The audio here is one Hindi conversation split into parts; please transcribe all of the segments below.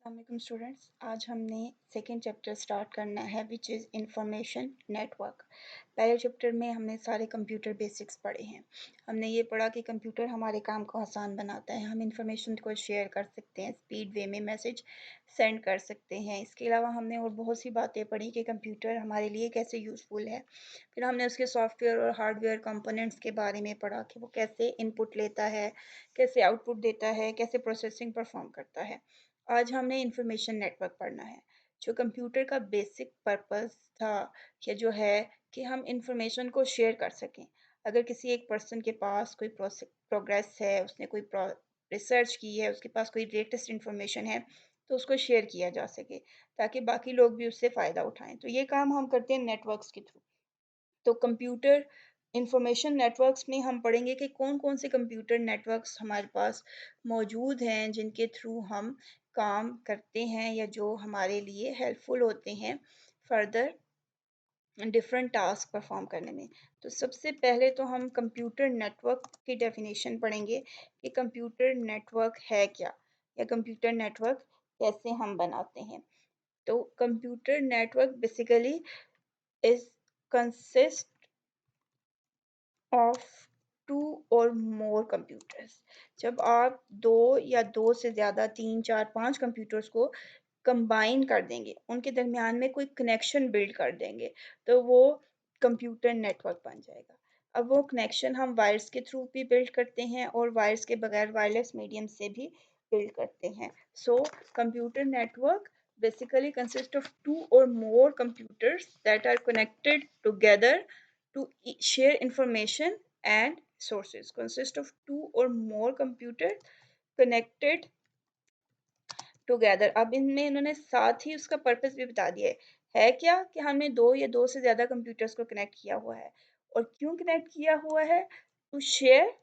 अस्सलाम स्टूडेंट्स, आज हमने सेकेंड चैप्टर स्टार्ट करना है विच इज़ इंफॉर्मेशन नेटवर्क। पहले चैप्टर में हमने सारे कंप्यूटर बेसिक्स पढ़े हैं। हमने ये पढ़ा कि कंप्यूटर हमारे काम को आसान बनाता है, हम इंफॉर्मेशन को शेयर कर सकते हैं, स्पीड वे में मैसेज सेंड कर सकते हैं। इसके अलावा हमने और बहुत सी बातें पढ़ी कि कंप्यूटर हमारे लिए कैसे यूज़फुल है। फिर हमने उसके सॉफ्टवेयर और हार्डवेयर कंपोनेंट्स के बारे में पढ़ा कि वो कैसे इनपुट लेता है, कैसे आउटपुट देता है, कैसे प्रोसेसिंग परफॉर्म करता है। आज हमने इंफॉर्मेशन नेटवर्क पढ़ना है। जो कंप्यूटर का बेसिक पर्पस था या जो है कि हम इंफॉर्मेशन को शेयर कर सकें। अगर किसी एक पर्सन के पास कोई प्रोग्रेस है, उसने कोई रिसर्च की है, उसके पास कोई लेटेस्ट इंफॉर्मेशन है, तो उसको शेयर किया जा सके ताकि बाकी लोग भी उससे फ़ायदा उठाएं। तो ये काम हम करते हैं नेटवर्क्स के थ्रू। तो कंप्यूटर इंफॉर्मेशन नेटवर्क्स में हम पढ़ेंगे कि कौन कौन से कंप्यूटर नेटवर्क्स हमारे पास मौजूद हैं जिनके थ्रू हम काम करते हैं या जो हमारे लिए हेल्पफुल होते हैं फर्दर डिफरेंट टास्क परफॉर्म करने में। तो सबसे पहले तो हम कंप्यूटर नेटवर्क की डेफिनेशन पढ़ेंगे कि कंप्यूटर नेटवर्क है क्या या कंप्यूटर नेटवर्क कैसे हम बनाते हैं। तो computer network basically is consist of two or more computers. जब आप दो या दो से ज़्यादा तीन चार पांच कंप्यूटर्स को कंबाइन कर देंगे, उनके दरमियान में कोई कनेक्शन बिल्ड कर देंगे, तो वो कंप्यूटर नेटवर्क बन जाएगा। अब वो कनेक्शन हम वायर्स के थ्रू भी बिल्ड करते हैं और वायर्स के बगैर वायरलेस मीडियम से भी बिल्ड करते हैं। So computer network basically consist of two or more computers that are connected together to share information and sources. Consist of two or more computers connected together. अब इनमें इन्होंने साथ ही उसका पर्पस भी बता दिया है क्या कि हमने दो या दो से ज़्यादा कंप्यूटर्स को कनेक्ट किया हुआ है। और क्यों कनेक्ट किया हुआ है? To share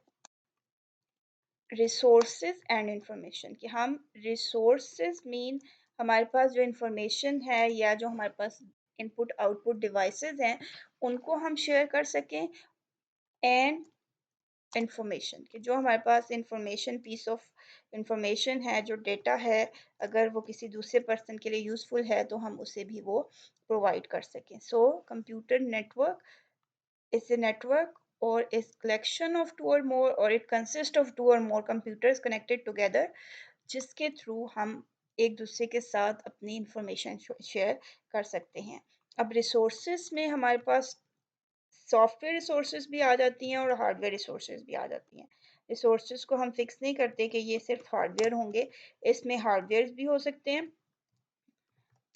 resources and information. कि हम रिसोर्सेज मीन हमारे पास जो इंफॉर्मेशन है या जो हमारे पास इनपुट आउटपुट डिवाइसेस हैं उनको हम शेयर कर सकें। एंड इंफॉर्मेशन कि जो हमारे पास इंफॉर्मेशन पीस ऑफ इंफॉर्मेशन है, जो डेटा है, अगर वो किसी दूसरे पर्सन के लिए यूज़फुल है तो हम उसे भी वो प्रोवाइड कर सकें। So computer network is a network or is collection of two or more or it consists of two or more computers connected together जिसके थ्रू हम एक दूसरे के साथ अपनी इंफॉर्मेशन शेयर कर सकते हैं। अब रिसोर्सेज में हमारे पास सॉफ्टवेयर रिसोर्सेज भी आ जाती हैं और हार्डवेयर रिसोर्सेज भी आ जाती हैं। रिसोर्सेज को हम फिक्स नहीं करते कि ये सिर्फ हार्डवेयर होंगे, इसमें हार्डवेयर भी हो सकते हैं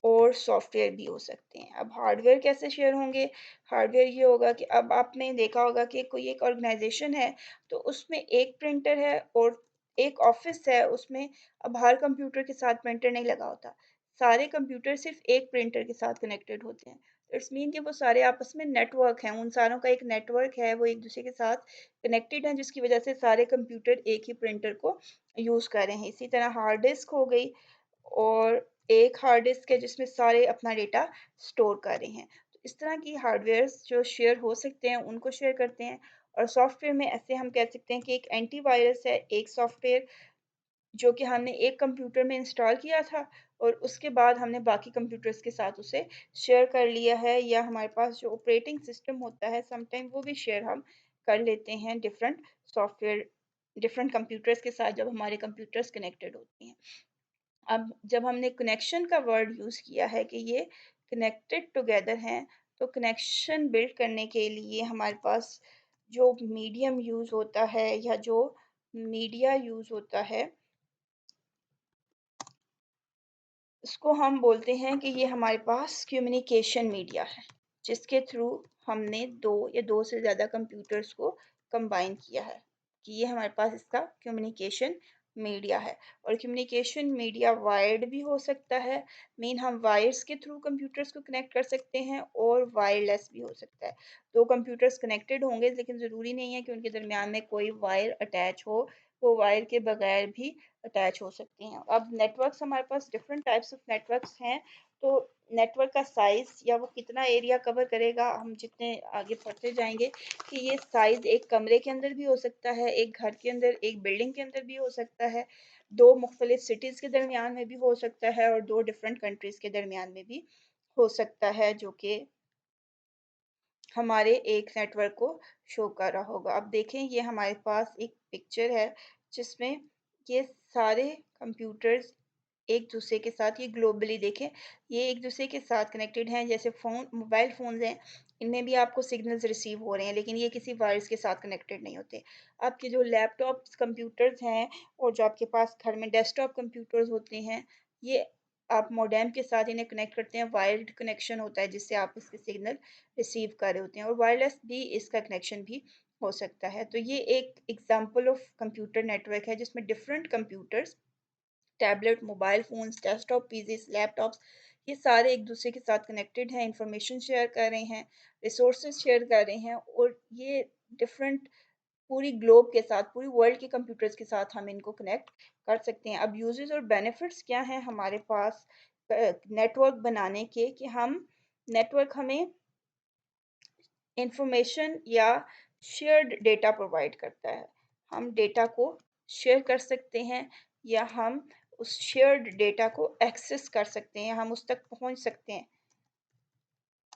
और सॉफ्टवेयर भी हो सकते हैं। अब हार्डवेयर कैसे शेयर होंगे? हार्डवेयर ये होगा कि अब आपने देखा होगा कि कोई एक ऑर्गेनाइजेशन है, तो उसमें एक प्रिंटर है और एक ऑफिस है, उसमें अब हर कंप्यूटर के साथ प्रिंटर नहीं लगा होता। सारे कंप्यूटर सिर्फ एक प्रिंटर के साथ कनेक्टेड होते हैं। इट्स मीन कि वो सारे आपस में नेटवर्क हैं, उन सारों का एक नेटवर्क है, वो एक दूसरे के साथ कनेक्टेड हैं, जिसकी वजह से सारे कंप्यूटर एक ही प्रिंटर को यूज़ कर रहे हैं। इसी तरह हार्ड डिस्क हो गई और एक हार्ड डिस्क है जिसमें सारे अपना डेटा स्टोर कर रहे हैं। तो इस तरह की हार्डवेयर्स जो शेयर हो सकते हैं उनको शेयर करते हैं। और सॉफ्टवेयर में ऐसे हम कह सकते हैं कि एक एंटीवायरस है, एक सॉफ्टवेयर जो कि हमने एक कंप्यूटर में इंस्टॉल किया था और उसके बाद हमने बाकी कंप्यूटर्स के साथ उसे शेयर कर लिया है, या हमारे पास जो ऑपरेटिंग सिस्टम होता है समटाइम वो भी शेयर हम कर लेते हैं डिफरेंट सॉफ्टवेयर डिफरेंट कंप्यूटर्स के साथ जब हमारे कंप्यूटर्स कनेक्टेड होते हैं। अब जब हमने कनेक्शन का वर्ड यूज़ किया है कि ये कनेक्टेड टुगेदर हैं, तो कनेक्शन बिल्ड करने के लिए हमारे पास जो मीडियम यूज़ होता है या जो मीडिया यूज़ होता है, उसको हम बोलते हैं कि ये हमारे पास कम्युनिकेशन मीडिया है, जिसके थ्रू हमने दो या दो से ज़्यादा कंप्यूटर्स को कंबाइन किया है कि ये हमारे पास इसका कम्युनिकेशन मीडिया है। और कम्युनिकेशन मीडिया वायर्ड भी हो सकता है, मीन हम वायर्स के थ्रू कंप्यूटर्स को कनेक्ट कर सकते हैं, और वायरलेस भी हो सकता है। दो कंप्यूटर्स कनेक्टेड होंगे लेकिन ज़रूरी नहीं है कि उनके दरमियान में कोई वायर अटैच हो, वो वायर के बगैर भी अटैच हो सकते हैं। अब नेटवर्क्स हमारे पास डिफरेंट टाइप्स ऑफ नेटवर्क्स हैं। तो नेटवर्क का साइज़ या वो कितना एरिया कवर करेगा, हम जितने आगे पढ़ते जाएंगे कि ये साइज़ एक कमरे के अंदर भी हो सकता है, एक घर के अंदर, एक बिल्डिंग के अंदर भी हो सकता है। दो मुख्तलिफ सिटीज़ के दरमियान में भी हो सकता है और दो डिफरेंट कंट्रीज़ के दरमियान में भी हो सकता है, जो कि हमारे एक नेटवर्क को शो कर रहा होगा। अब देखें, ये हमारे पास एक पिक्चर है जिसमें ये सारे कंप्यूटर्स एक दूसरे के साथ, ये ग्लोबली देखें, ये एक दूसरे के साथ कनेक्टेड हैं। जैसे मोबाइल फ़ोन्स हैं, इनमें भी आपको सिग्नल्स रिसीव हो रहे हैं, लेकिन ये किसी वायर्स के साथ कनेक्टेड नहीं होते। आपके जो लैपटॉप्स कंप्यूटर्स हैं और जो आपके पास घर में डेस्कटॉप कंप्यूटर्स होते हैं, ये आप मॉडेम के साथ इन्हें कनेक्ट करते हैं, वायर्ड कनेक्शन होता है जिससे आप इसके सिग्नल रिसीव कर रहे होते हैं, और वायरलेस भी इसका कनेक्शन भी हो सकता है। तो ये एक एग्जांपल ऑफ कंप्यूटर नेटवर्क है जिसमें different computers, tablet, mobile phones, desktop PCs, laptops, ये सारे एक दूसरे के साथ कनेक्टेड हैं, इंफॉर्मेशन शेयर कर रहे हैं, रिसोर्सेज शेयर कर रहे हैं, और ये डिफरेंट पूरी ग्लोब के साथ, पूरी वर्ल्ड के कंप्यूटर्स के साथ हम इनको कनेक्ट कर सकते हैं। अब यूजेस और बेनिफिट्स क्या हैं हमारे पास नेटवर्क बनाने के, कि हम नेटवर्क हमें इंफॉर्मेशन या शेयर्ड डेटा प्रोवाइड करता है। हम डेटा को शेयर कर सकते हैं या हम उस शेयर्ड डेटा को एक्सेस कर सकते हैं, हम उस तक पहुंच सकते हैं।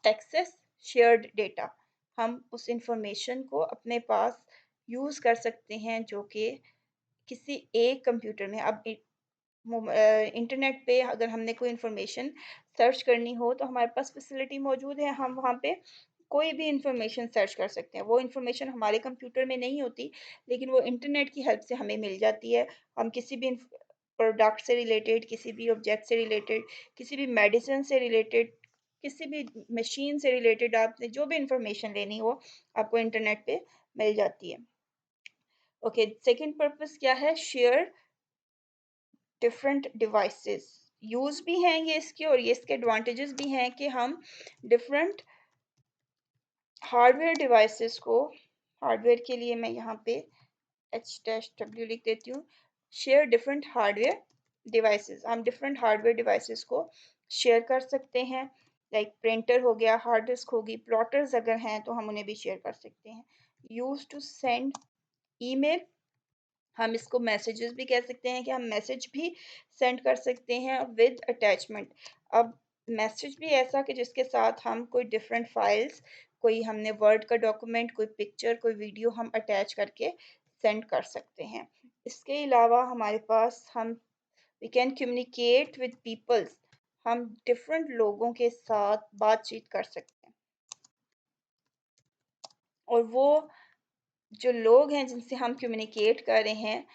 एक्सेस शेयर्ड डेटा, हम उस इंफॉर्मेशन को अपने पास यूज़ कर सकते हैं जो कि किसी एक कंप्यूटर में। अब इंटरनेट पे अगर हमने कोई इंफॉर्मेशन सर्च करनी हो तो हमारे पास फैसिलिटी मौजूद है, हम वहाँ पे कोई भी इंफॉर्मेशन सर्च कर सकते हैं। वो इंफॉर्मेशन हमारे कंप्यूटर में नहीं होती, लेकिन वो इंटरनेट की हेल्प से हमें मिल जाती है। हम किसी भी प्रोडक्ट से रिलेटेड, किसी भी ऑब्जेक्ट से रिलेटेड, किसी भी मेडिसिन से रिलेटेड, किसी भी मशीन से रिलेटेड, आपने जो भी इंफॉर्मेशन लेनी हो आपको इंटरनेट पे मिल जाती है। ओके, सेकंड पर्पस क्या है? Share different devices. यूज़ भी हैं ये इसके, और ये इसके एडवांटेजेस भी हैं कि हम डिफरेंट हार्डवेयर डिवाइसेस को, हार्डवेयर के लिए मैं यहाँ पे H-W लिख देती हूँ, शेयर डिफरेंट हार्डवेयर डिवाइसेस, हम डिफरेंट हार्डवेयर डिवाइसेस को शेयर कर सकते हैं। लाइक प्रिंटर हो गया, हार्ड डिस्क होगी, प्लॉटर्स अगर हैं तो हम उन्हें भी शेयर कर सकते हैं। यूज टू सेंड ईमेल, हम इसको मैसेजेस भी कह सकते हैं कि हम मैसेज भी सेंड कर सकते हैं विद अटैचमेंट। अब मैसेज भी ऐसा कि जिसके साथ हम कोई डिफरेंट फाइल्स, कोई हमने वर्ड का डॉक्यूमेंट, कोई पिक्चर, कोई वीडियो हम अटैच करके सेंड कर सकते हैं। इसके अलावा हमारे पास हम we can communicate with peoples, हम डिफरेंट लोगों के साथ बातचीत कर सकते हैं, और वो जो लोग हैं जिनसे हम कम्युनिकेट कर रहे हैं,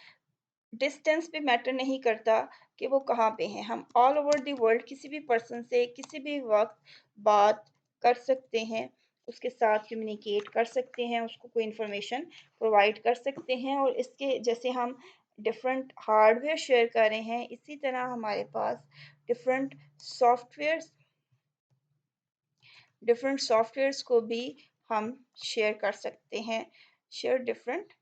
डिस्टेंस भी मैटर नहीं करता कि वो कहाँ पे हैं। हम ऑल ओवर द वर्ल्ड किसी भी पर्सन से किसी भी वक्त बात कर सकते हैं, उसके साथ कम्युनिकेट कर सकते हैं, उसको कोई इंफॉर्मेशन प्रोवाइड कर सकते हैं। और इसके जैसे हम डिफरेंट हार्डवेयर शेयर कर रहे हैं, इसी तरह हमारे पास डिफरेंट सॉफ्टवेयर्स डिफरेंट सॉफ्टवेयर्स को भी हम शेयर कर सकते हैं। शेयर डिफरेंट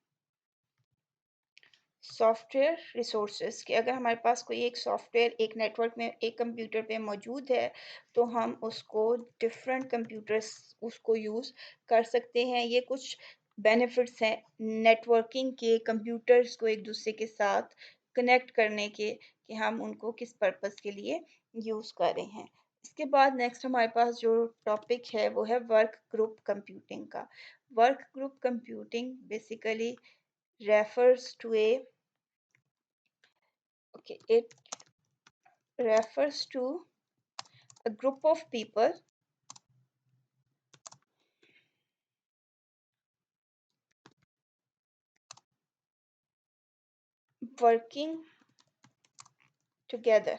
सॉफ्टवेयर रिसोर्सेज, कि अगर हमारे पास कोई एक सॉफ्टवेयर एक नेटवर्क में एक कंप्यूटर पे मौजूद है तो हम उसको डिफरेंट कंप्यूटर्स उसको यूज़ कर सकते हैं। ये कुछ बेनिफिट्स हैं नेटवर्किंग के, कंप्यूटर्स को एक दूसरे के साथ कनेक्ट करने के, कि हम उनको किस पर्पस के लिए यूज़ कर रहे हैं। इसके बाद नेक्स्ट हमारे पास जो टॉपिक है वो है वर्क ग्रुप कंप्यूटिंग का। Work group computing basically refers to a okay it refers to a group of people working together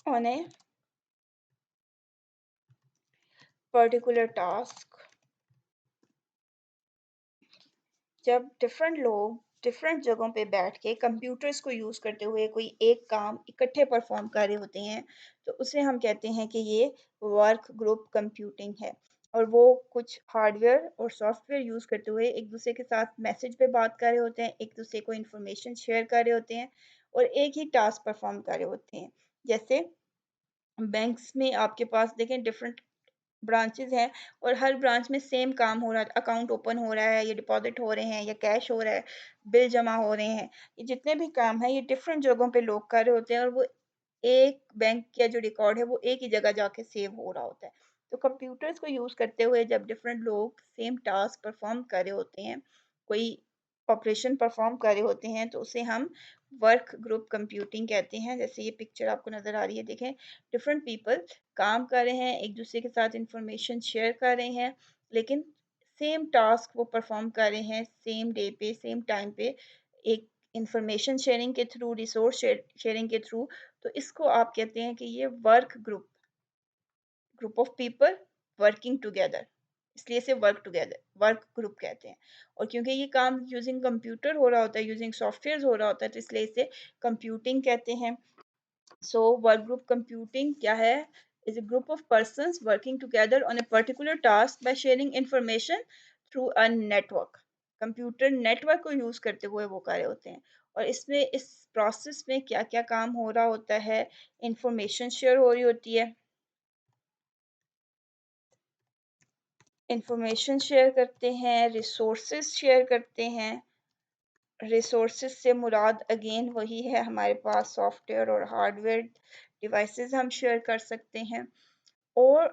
on a particular task। जब डिफरेंट लोग डिफरेंट जगहों पे बैठ के कंप्यूटर्स को यूज़ करते हुए कोई एक काम इकट्ठे परफॉर्म कर रहे होते हैं, तो उसे हम कहते हैं कि ये वर्क ग्रुप कंप्यूटिंग है। और वो कुछ हार्डवेयर और सॉफ्टवेयर यूज़ करते हुए एक दूसरे के साथ मैसेज पे बात कर रहे होते हैं, एक दूसरे को इंफॉर्मेशन शेयर कर रहे होते हैं, और एक ही टास्क परफॉर्म कर रहे होते हैं। जैसे बैंक्स में आपके पास देखें डिफरेंट ब्रांचेस हैं और हर ब्रांच में सेम काम हो रहा है, अकाउंट ओपन हो रहा है, या डिपॉजिट हो रहे हैं, या कैश हो रहा है, बिल जमा हो रहे हैं, ये जितने भी काम हैं ये डिफरेंट जगहों पे लोग कर रहे होते हैं और वो एक बैंक का जो रिकॉर्ड है वो एक ही जगह जाके सेव हो रहा होता है। तो कंप्यूटर्स को यूज़ करते हुए जब डिफरेंट लोग सेम टास्क परफॉर्म कर रहे होते हैं, कोई ऑपरेशन परफॉर्म कर रहे होते हैं, तो उसे हम वर्क ग्रुप कंप्यूटिंग कहते हैं। जैसे ये पिक्चर आपको नज़र आ रही है, देखें डिफरेंट पीपल काम कर रहे हैं, एक दूसरे के साथ इंफॉर्मेशन शेयर कर रहे हैं, लेकिन सेम टास्क वो परफॉर्म कर रहे हैं सेम डे पे, सेम टाइम पे, एक इंफॉर्मेशन शेयरिंग के थ्रू, रिसोर्स शेयरिंग के थ्रू। तो इसको आप कहते हैं कि ये work group, group of people working together, इसलिए इसे वर्क टुगेदर वर्क ग्रुप कहते हैं। और क्योंकि ये काम यूजिंग कंप्यूटर हो रहा होता है, यूजिंग सॉफ्टवेयर हो रहा होता है, तो इसलिए इसे कंप्यूटिंग कहते हैं। So work group computing क्या है? Is a group of persons working together on a particular task by sharing information through a network. Computer network को यूज करते हुए वो कार्य होते हैं। और इसमें इस प्रोसेस में क्या क्या काम हो रहा होता है? इंफॉर्मेशन शेयर हो रही होती है, इंफॉर्मेशन शेयर करते हैं, रिसोर्सेज शेयर करते हैं। रिसोर्सेज से मुराद अगेन वही है, हमारे पास सॉफ्टवेयर और हार्डवेयर डिवाइसेस हम शेयर कर सकते हैं। और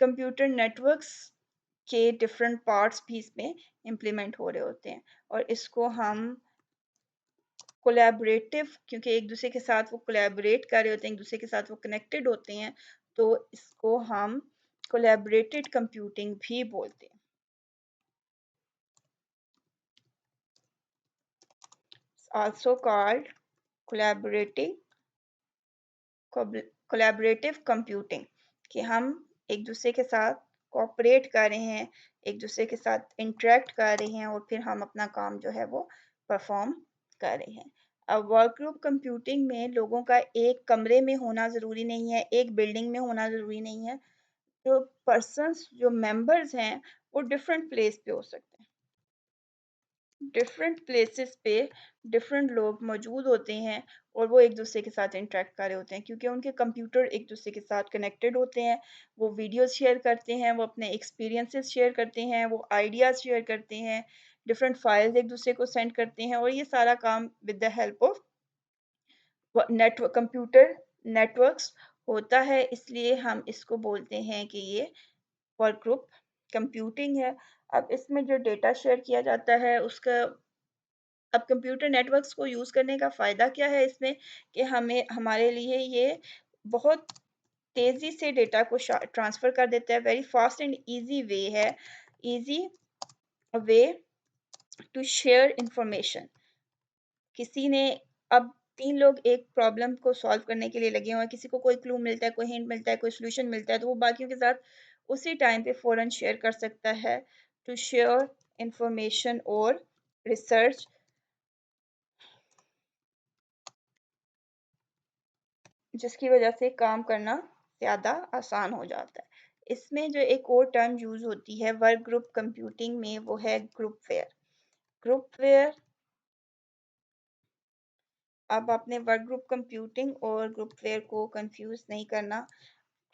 कंप्यूटर नेटवर्क्स के डिफरेंट पार्ट्स भी इसमें इम्प्लीमेंट हो रहे होते हैं। और इसको हम कोलैबोरेटिव, क्योंकि एक दूसरे के साथ वो कोलैबोरेट कर रहे होते हैं, एक दूसरे के साथ वो कनेक्टेड होते हैं, तो इसको हम कोलैबोरेटेड कंप्यूटिंग भी बोलते हैं। Also called collaborative collaborative computing, कि हम एक दूसरे के साथ कोऑपरेट कर रहे हैं, एक दूसरे के साथ इंटरेक्ट कर रहे हैं और फिर हम अपना काम जो है वो परफॉर्म कर रहे हैं। अब वर्क ग्रुप कंप्यूटिंग में लोगों का एक कमरे में होना ज़रूरी नहीं है, एक बिल्डिंग में होना ज़रूरी नहीं है। जो पर्सन्स, जो मेंबर्स हैं, वो डिफरेंट प्लेस पे हो सकते हैं। डिफरेंट प्लेसेस पे डिफरेंट लोग मौजूद होते हैं और वो एक दूसरे के साथ इंटरेक्ट कर रहे होते हैं, क्योंकि उनके कंप्यूटर एक दूसरे के साथ कनेक्टेड होते हैं। वो वीडियोस शेयर करते हैं, वो अपने एक्सपीरियंसेस शेयर करते हैं, वो आइडियाज़ शेयर करते हैं, डिफरेंट फाइल्स एक दूसरे को सेंड करते हैं, और ये सारा काम with the help of network, computer networks होता है। इसलिए हम इसको बोलते हैं कि ये वर्क ग्रुप कंप्यूटिंग है। अब इसमें जो डेटा शेयर किया जाता है उसका, अब कंप्यूटर नेटवर्क्स को यूज़ करने का फ़ायदा क्या है इसमें, कि हमें, हमारे लिए ये बहुत तेज़ी से डेटा को ट्रांसफ़र कर देता है। Very fast and easy way है, easy way to share information. किसी ने, अब 3 लोग एक प्रॉब्लम को सॉल्व करने के लिए लगे हुए हैं, किसी को कोई क्लू मिलता है, कोई हिंट मिलता है, कोई सॉल्यूशन मिलता है, तो वो बाकियों के साथ उसी टाइम पे फ़ौरन शेयर कर सकता है। टू शेयर इंफॉर्मेशन और रिसर्च, जिसकी वजह से काम करना ज़्यादा आसान हो जाता है। इसमें जो एक और टर्म यूज़ होती है वर्क ग्रुप कंप्यूटिंग में, वो है ग्रुपवेयर। ग्रुपवेयर, अब आपने वर्क ग्रुप कंप्यूटिंग और ग्रुपवेयर को कंफ्यूज नहीं करना।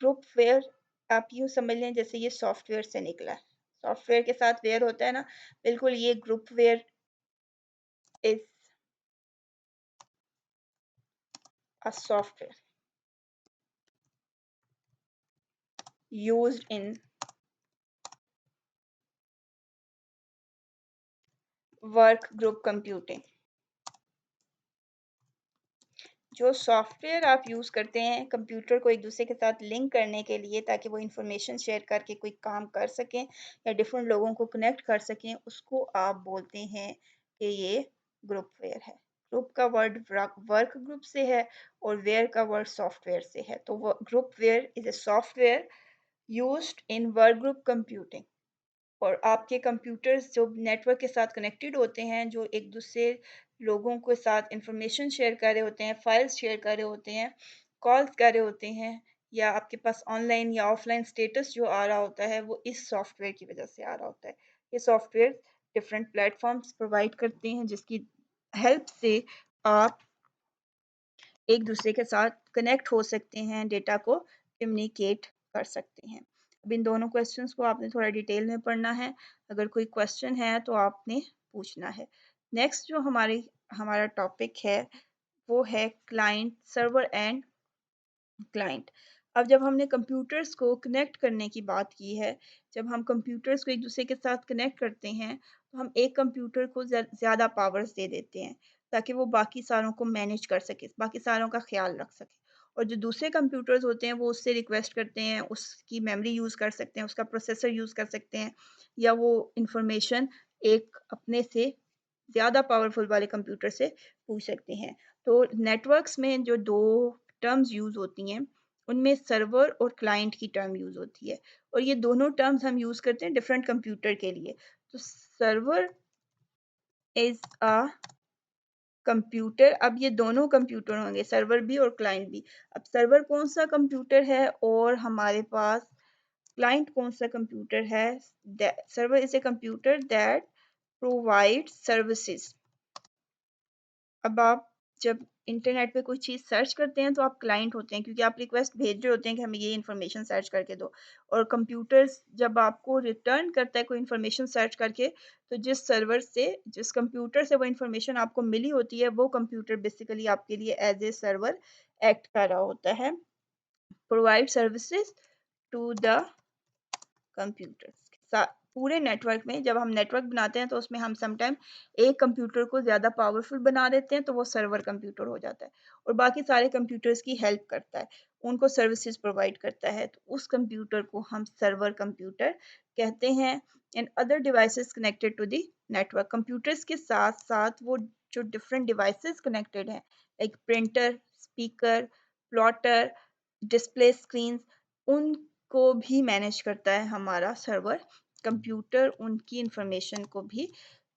ग्रुपवेयर आप यूँ समझ लें जैसे ये सॉफ्टवेयर से निकला है। सॉफ्टवेयर के साथ वेयर होता है ना, बिल्कुल ये groupware is a software used in work group computing। जो सॉफ्टवेयर आप यूज़ करते हैं कंप्यूटर को एक दूसरे के साथ लिंक करने के लिए, ताकि वो इंफॉर्मेशन शेयर करके कोई काम कर सकें या डिफरेंट लोगों को कनेक्ट कर सकें, उसको आप बोलते हैं कि ये ग्रुपवेयर है। ग्रुप का वर्ड वर्क ग्रुप से है और वेयर का वर्ड सॉफ्टवेयर से है, तो वो groupware is a software used in work group computing. और आपके कंप्यूटर्स जो नेटवर्क के साथ कनेक्टेड होते हैं, जो एक दूसरे लोगों के साथ इंफॉर्मेशन शेयर कर रहे होते हैं, फाइल्स शेयर कर रहे होते हैं, कॉल्स कर रहे होते हैं, या आपके पास ऑनलाइन या ऑफलाइन स्टेटस जो आ रहा होता है, वो इस सॉफ्टवेयर की वजह से आ रहा होता है। ये सॉफ्टवेयर डिफरेंट प्लेटफॉर्म्स प्रोवाइड करते हैं, जिसकी हेल्प से आप एक दूसरे के साथ कनेक्ट हो सकते हैं, डेटा को कम्युनिकेट कर सकते हैं। अब इन दोनों क्वेश्चंस को आपने थोड़ा डिटेल में पढ़ना है। अगर कोई क्वेश्चन है तो आपने पूछना है। नेक्स्ट जो हमारा टॉपिक है वो है क्लाइंट सर्वर एंड क्लाइंट। अब जब हमने कंप्यूटर्स को कनेक्ट करने की बात की है, जब हम कंप्यूटर्स को एक दूसरे के साथ कनेक्ट करते हैं तो हम एक कंप्यूटर को ज़्यादा पावर्स दे देते हैं ताकि वो बाकी सारों को मैनेज कर सके, बाकी सारों का ख्याल रख सके। और जो दूसरे कंप्यूटर्स होते हैं वो उससे रिक्वेस्ट करते हैं, उसकी मेमोरी यूज़ कर सकते हैं, उसका प्रोसेसर यूज़ कर सकते हैं, या वो इंफॉर्मेशन एक अपने से ज़्यादा पावरफुल वाले कंप्यूटर से पूछ सकते हैं। तो नेटवर्क्स में जो दो टर्म्स यूज़ होती हैं उनमें सर्वर और क्लाइंट की टर्म यूज़ होती है, और ये दोनों टर्म्स हम यूज़ करते हैं डिफरेंट कंप्यूटर के लिए। तो सर्वर इज़ अ कंप्यूटर, अब ये दोनों कंप्यूटर होंगे, सर्वर भी और क्लाइंट भी। अब सर्वर कौन सा कंप्यूटर है और हमारे पास क्लाइंट कौन सा कंप्यूटर है? Server is a computer that provide services. अब आप जब इंटरनेट पे कोई चीज़ सर्च करते हैं तो आप क्लाइंट होते हैं, क्योंकि आप रिक्वेस्ट भेज रहे होते हैं कि हमें ये इन्फॉर्मेशन सर्च करके दो। और कंप्यूटर्स जब आपको रिटर्न करता है कोई इन्फॉर्मेशन सर्च करके, तो जिस कंप्यूटर से वो इन्फॉर्मेशन आपको मिली होती है वो कंप्यूटर बेसिकली आपके लिए एज ए सर्वर एक्ट कर रहा होता है, provide services to the computers. पूरे नेटवर्क में जब हम नेटवर्क बनाते हैं तो उसमें हम समटाइम एक कंप्यूटर को ज़्यादा पावरफुल बना देते हैं तो वो सर्वर कंप्यूटर हो जाता है, और बाकी सारे कंप्यूटर्स की हेल्प करता है, उनको सर्विसेज प्रोवाइड करता है, तो उस कंप्यूटर को हम सर्वर कंप्यूटर कहते हैं। And other devices connected to the network, computers के साथ साथ वो जो डिफरेंट डिवाइसेस कनेक्टेड हैं like printer, speaker, plotter, display screen, उनको भी मैनेज करता है हमारा सर्वर कंप्यूटर। उनकी इंफॉर्मेशन को भी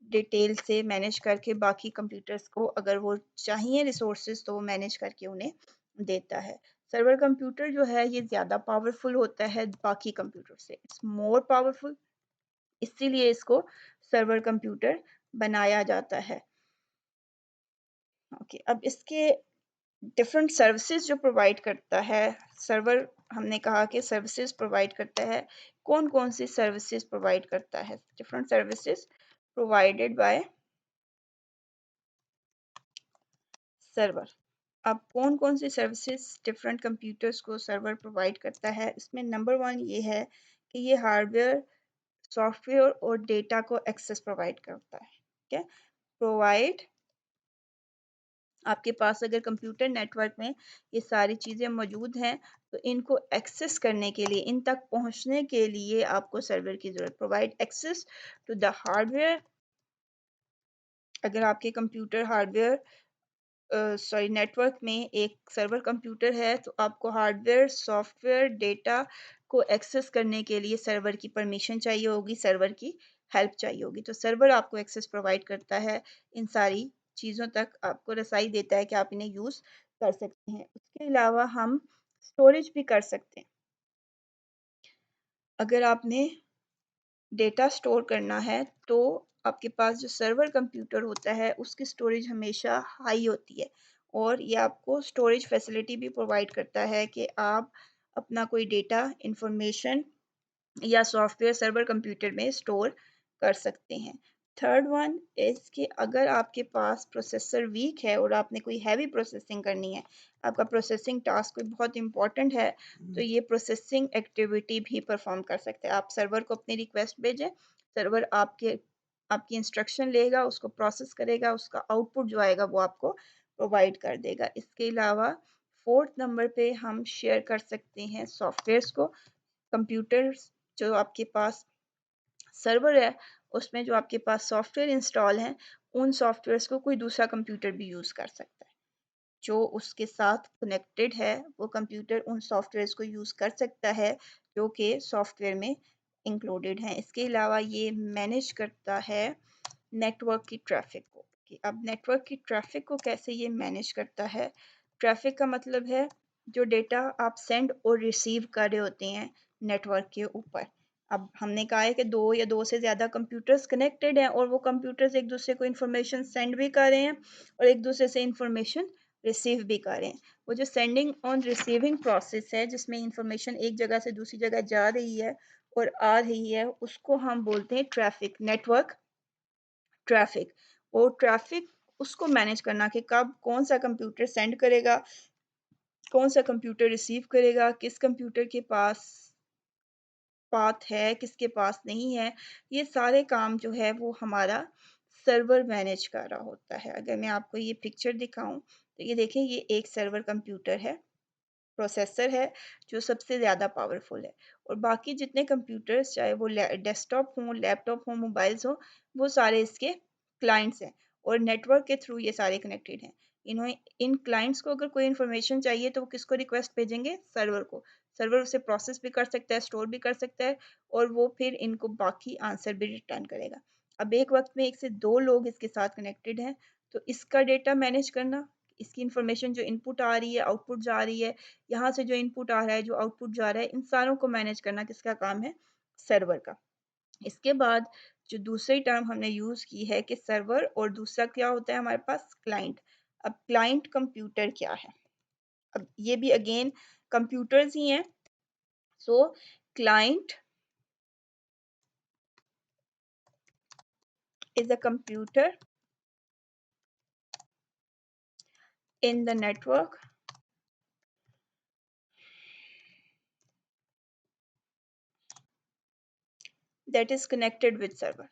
डिटेल से मैनेज करके बाकी कंप्यूटर्स को अगर वो चाहिए रिसोर्सेज तो वो मैनेज करके उन्हें देता है। सर्वर कंप्यूटर जो है ये ज़्यादा पावरफुल होता है बाकी कंप्यूटर से, इट्स मोर पावरफुल, इसीलिए इसको सर्वर कंप्यूटर बनाया जाता है। ओके, अब इसके डिफरेंट सर्विसेज जो प्रोवाइड करता है सर्वर, हमने कहा कि सर्विसेज प्रोवाइड करता है। कौन कौन सी सर्विसेज प्रोवाइड करता है? Different services provided by server. अब कौन कौन सी सर्विसेज डिफरेंट कंप्यूटर्स को सर्वर प्रोवाइड करता है? इसमें नंबर वन ये है कि ये हार्डवेयर, सॉफ्टवेयर और डेटा को एक्सेस प्रोवाइड करता है। ठीक है, प्रोवाइड, आपके पास अगर कंप्यूटर नेटवर्क में ये सारी चीज़ें मौजूद हैं तो इनको एक्सेस करने के लिए, इन तक पहुंचने के लिए आपको सर्वर की ज़रूरत। Provide access to the hardware, अगर आपके कंप्यूटर हार्डवेयर सॉरी नेटवर्क में एक सर्वर कंप्यूटर है तो आपको हार्डवेयर, सॉफ्टवेयर, डेटा को एक्सेस करने के लिए सर्वर की परमिशन चाहिए होगी, सर्वर की हेल्प चाहिए होगी। तो सर्वर आपको एक्सेस प्रोवाइड करता है, इन सारी चीज़ों तक आपको रसाई देता है कि आप इन्हें यूज़ कर सकते हैं। उसके अलावा हम स्टोरेज भी कर सकते हैं। अगर आपने डेटा स्टोर करना है तो आपके पास जो सर्वर कंप्यूटर होता है उसकी स्टोरेज हमेशा हाई होती है, और ये आपको स्टोरेज फैसिलिटी भी प्रोवाइड करता है कि आप अपना कोई डेटा, इंफॉर्मेशन या सॉफ्टवेयर सर्वर कंप्यूटर में स्टोर कर सकते हैं। थर्ड वन इज़ कि अगर आपके पास प्रोसेसर वीक है और आपने कोई हैवी प्रोसेसिंग करनी है, आपका प्रोसेसिंग टास्क कोई बहुत इंपॉर्टेंट है, तो ये प्रोसेसिंग एक्टिविटी भी परफॉर्म कर सकते हैं। आप सर्वर को अपनी रिक्वेस्ट भेजें, सर्वर आपकी इंस्ट्रक्शन लेगा, उसको प्रोसेस करेगा, उसका आउटपुट जो आएगा वो आपको प्रोवाइड कर देगा। इसके अलावा फोर्थ नंबर पे हम शेयर कर सकते हैं सॉफ्टवेयर्स को। कंप्यूटर्स जो आपके पास सर्वर है उसमें जो आपके पास सॉफ्टवेयर इंस्टॉल हैं उन सॉफ्टवेयर्स को कोई दूसरा कंप्यूटर भी यूज़ कर सकता है। जो उसके साथ कनेक्टेड है वो कंप्यूटर उन सॉफ्टवेयर्स को यूज़ कर सकता है जो कि सॉफ्टवेयर में इंक्लूडेड हैं। इसके अलावा ये मैनेज करता है नेटवर्क की ट्रैफिक को, कि अब नेटवर्क की ट्रैफिक को कैसे ये मैनेज करता है। ट्रैफिक का मतलब है जो डेटा आप सेंड और रिसीव कर रहे होते हैं नेटवर्क के ऊपर। अब हमने कहा है कि दो या दो से ज़्यादा कंप्यूटर्स कनेक्टेड हैं और वो कंप्यूटर्स एक दूसरे को इंफॉर्मेशन सेंड भी कर रहे हैं और एक दूसरे से इंफॉर्मेशन रिसीव भी करें। वो जो सेंडिंग ऑन रिसीविंग प्रोसेस है जिसमें इंफॉर्मेशन एक जगह से दूसरी जगह जा रही है और आ रही है, उसको हम बोलते हैं ट्रैफिक, नेटवर्क ट्रैफिक। और ट्रैफिक उसको मैनेज करना कि कब कौन सा कंप्यूटर सेंड करेगा, कौन सा कंप्यूटर रिसीव करेगा, किस कंप्यूटर के पास पाथ है, किसके पास नहीं है, ये सारे काम जो है वो हमारा सर्वर मैनेज कर रहा होता है। अगर मैं आपको ये पिक्चर दिखाऊं तो ये देखें, ये एक सर्वर कंप्यूटर है, प्रोसेसर है जो सबसे ज़्यादा पावरफुल है, और बाकी जितने कंप्यूटर्स चाहे वो डेस्कटॉप हों, लैपटॉप हों, मोबाइल्स हों, वो सारे इसके क्लाइंट्स हैं और नेटवर्क के थ्रू ये सारे कनेक्टेड हैं। इन्होंने इन क्लाइंट्स को अगर कोई इन्फॉर्मेशन चाहिए तो वो किसको रिक्वेस्ट भेजेंगे? सर्वर को। सर्वर उसे प्रोसेस भी कर सकता है, स्टोर भी कर सकता है, और वो फिर इनको बाकी आंसर भी रिटर्न करेगा। अब एक वक्त में एक से दो लोग इसके साथ कनेक्टेड हैं, तो इसका डेटा मैनेज करना, इसकी इंफॉर्मेशन जो इनपुट आ रही है, आउटपुट जा रही है, यहाँ से जो इनपुट आ रहा है, जो आउटपुट जा रहा है, इन सारों को मैनेज करना किसका काम है? सर्वर का। इसके बाद जो दूसरी टर्म हमने यूज़ की है कि सर्वर, और दूसरा क्या होता है हमारे पास? क्लाइंट। अब क्लाइंट कंप्यूटर क्या है? अब ये भी अगेन कंप्यूटर्स ही हैं। सो client is a computer in the network that is connected with server।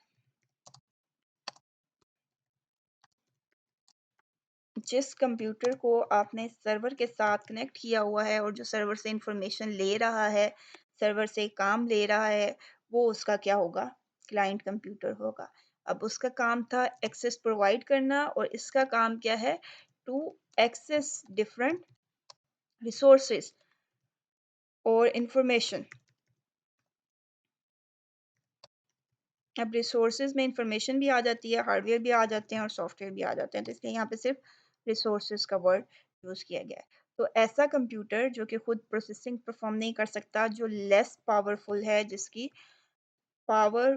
जिस कंप्यूटर को आपने सर्वर के साथ कनेक्ट किया हुआ है और जो सर्वर से इंफॉर्मेशन ले रहा है, सर्वर से काम ले रहा है, वो उसका क्या होगा? क्लाइंट कंप्यूटर होगा। अब उसका काम था एक्सेस प्रोवाइड करना, और इसका काम क्या है? टू एक्सेस डिफरेंट रिसोर्सेज और इंफॉर्मेशन। अब रिसोर्सेज में इंफॉर्मेशन भी आ जाती है, हार्डवेयर भी आ जाते हैं और सॉफ्टवेयर भी आ जाते हैं, तो इसलिए यहाँ पे सिर्फ रिसोर्सेज का वर्ड यूज़ किया गया है। तो ऐसा कंप्यूटर जो कि खुद प्रोसेसिंग परफॉर्म नहीं कर सकता, जो लेस पावरफुल है, जिसकी पावर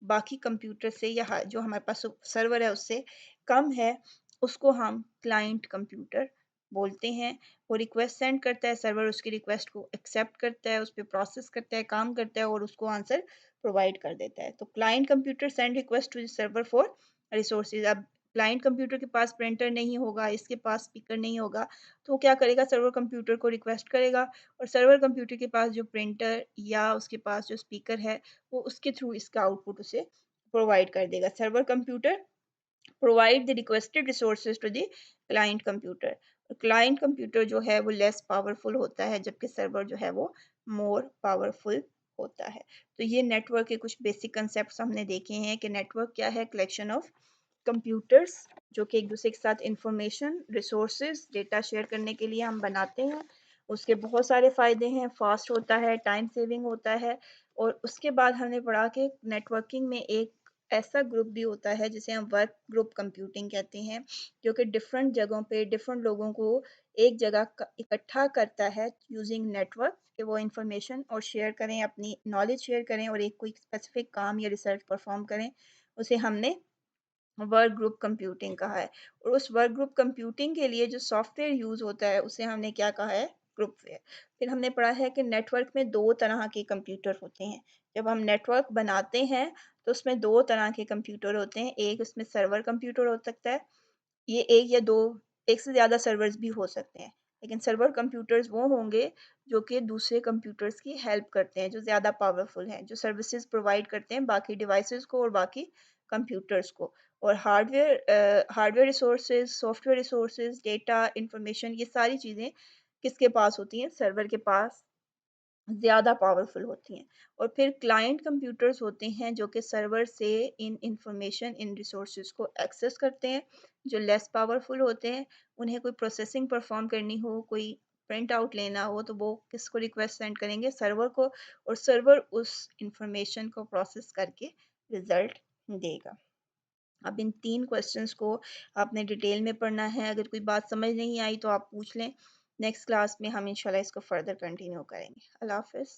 बाकी कंप्यूटर से या जो हमारे पास सर्वर है उससे कम है, उसको हम क्लाइंट कंप्यूटर बोलते हैं। वो रिक्वेस्ट सेंड करता है, सर्वर उसकी रिक्वेस्ट को एक्सेप्ट करता है, उस पर प्रोसेस करता है, काम करता है और उसको आंसर प्रोवाइड कर देता है। तो client computer send request to the server for resources. अब क्लाइंट कंप्यूटर के पास प्रिंटर नहीं होगा, इसके पास स्पीकर नहीं होगा, तो वो क्या करेगा? सर्वर कंप्यूटर को रिक्वेस्ट करेगा, और सर्वर कंप्यूटर के पास जो प्रिंटर या उसके पास जो स्पीकर है, वो उसके थ्रू इसका आउटपुट उसे प्रोवाइड कर देगा। Server computer provide the requested resources to the client computer. Client computer जो है वो लेस पावरफुल होता है, जबकि सर्वर जो है वो मोर पावरफुल होता है। तो ये नेटवर्क के कुछ बेसिक कंसेप्ट हमने देखे हैं कि नेटवर्क क्या है? कलेक्शन ऑफ कंप्यूटर्स जो कि एक दूसरे के साथ इंफॉर्मेशन, रिसोर्सेज, डेटा शेयर करने के लिए हम बनाते हैं। उसके बहुत सारे फ़ायदे हैं, फास्ट होता है, टाइम सेविंग होता है। और उसके बाद हमने पढ़ा कि नेटवर्किंग में एक ऐसा ग्रुप भी होता है जिसे हम वर्क ग्रुप कंप्यूटिंग कहते हैं, जो कि डिफरेंट जगहों पे डिफरेंट लोगों को एक जगह इकट्ठा करता है यूजिंग नेटवर्क, कि वो इंफॉर्मेशन और शेयर करें, अपनी नॉलेज शेयर करें और एक कोई स्पेसिफिक काम या रिसर्च परफॉर्म करें। उसे हमने वर्क ग्रुप कंप्यूटिंग कहा है। और उस वर्क ग्रुप कंप्यूटिंग के लिए जो सॉफ्टवेयर यूज़ होता है उसे हमने क्या कहा है? ग्रुपवेयर। फिर हमने पढ़ा है कि नेटवर्क में दो तरह के कंप्यूटर होते हैं। जब हम नेटवर्क बनाते हैं तो उसमें दो तरह के कंप्यूटर होते हैं। एक उसमें सर्वर कंप्यूटर हो सकता है, ये एक या दो, एक से ज़्यादा सर्वर्स भी हो सकते हैं, लेकिन सर्वर कंप्यूटर्स वो होंगे जो कि दूसरे कंप्यूटर्स की हेल्प करते हैं, जो ज़्यादा पावरफुल हैं, जो सर्विसेज प्रोवाइड करते हैं बाकी डिवाइसेस को और बाकी कंप्यूटर्स को। और hardware resources, software resources, data, information, ये सारी चीज़ें किसके पास होती हैं? सर्वर के पास ज़्यादा पावरफुल होती हैं। और फिर क्लाइंट कंप्यूटर्स होते हैं जो कि सर्वर से इन इंफॉर्मेशन, इन रिसोर्सेज को एक्सेस करते हैं, जो लेस पावरफुल होते हैं। उन्हें कोई प्रोसेसिंग परफॉर्म करनी हो, कोई प्रिंट आउट लेना हो, तो वो किसको रिक्वेस्ट सेंड करेंगे? सर्वर को, और सर्वर उस इंफॉर्मेशन को प्रोसेस करके रिजल्ट देगा। अब इन 3 क्वेश्चंस को आपने डिटेल में पढ़ना है। अगर कोई बात समझ नहीं आई तो आप पूछ लें। नेक्स्ट क्लास में हम इंशाल्लाह इसको फर्दर कंटिन्यू करेंगे। अल्लाह हाफ़िज़।